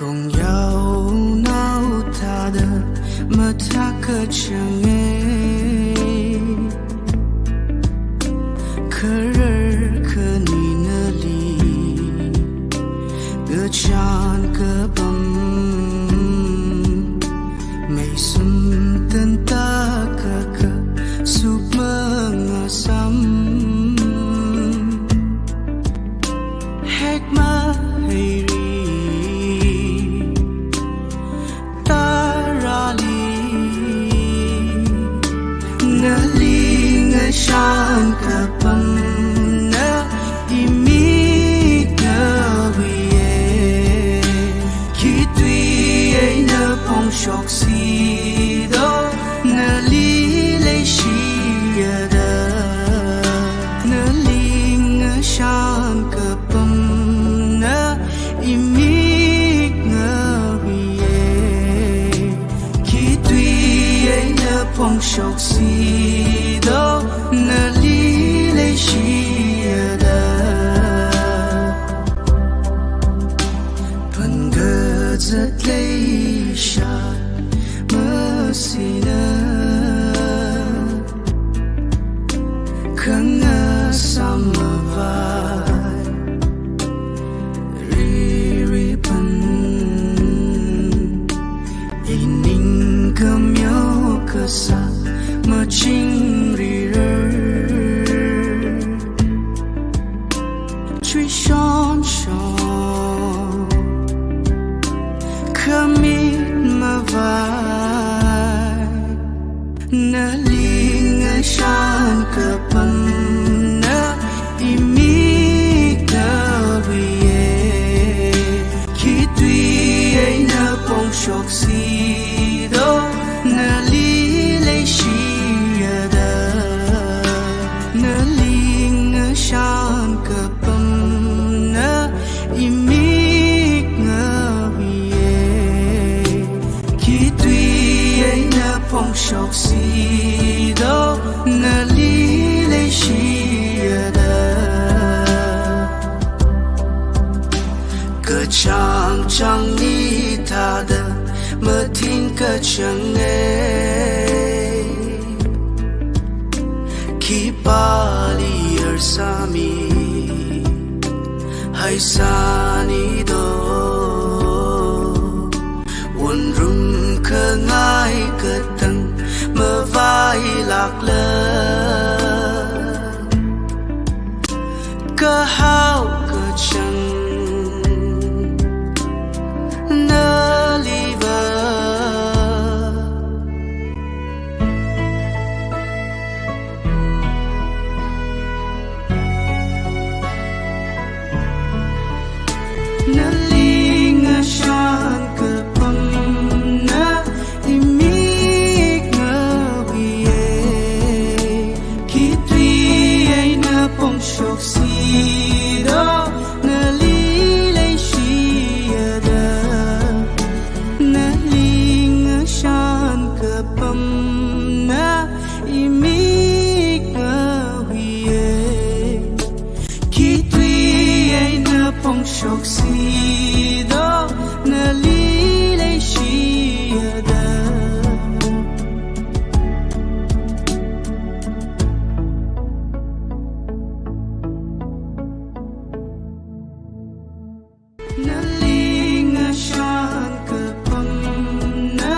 cùng nhau nào ta đờ mà ta cơ chẳng nghe khờ khờ ni nơ li cơ chan cơ bầm mây sum tân ta cơ sup mơ ngờ sam hek ma hay shan kapam na imi kawiye khi tuy ấy na phong shock si do na li lấy shi da na ling shan kapam na imi kawiye khi tuy ấy na phong shock si do na li lấy shi da phần gơ rất lấy sha mơ si na khăng ngơ sam mơ vai ri ri pan ining cầm nhau cơ sa mơ chinh ri truy shon shon kamit ma vai na ling shan kapam na imi kawiye khi tuy ấy na phong shock si do na li lấy shi da na ling shan kapam imik ngawiye khi tuy ấy na phong shock si do na li lấy shi da cơ chang chang ni ta da mơ tin cơ chang nghe khi pali ersami hay sani do one room cơ ngai cơ tăng mơ vai lạc lơ cơ hao cơ chẳng nơ li vơ na ling shan kapam na imik ngawiye khi tuy ấy na phong shock si do na li lấy shi da na ling shan kapam na imik ngawiye khi tuy ấy na phong shock si do na li lấy shi da na ling shan kapam na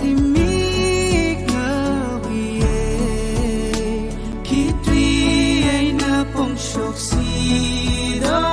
imik ngawiye khi tuy ấy na phong shock si do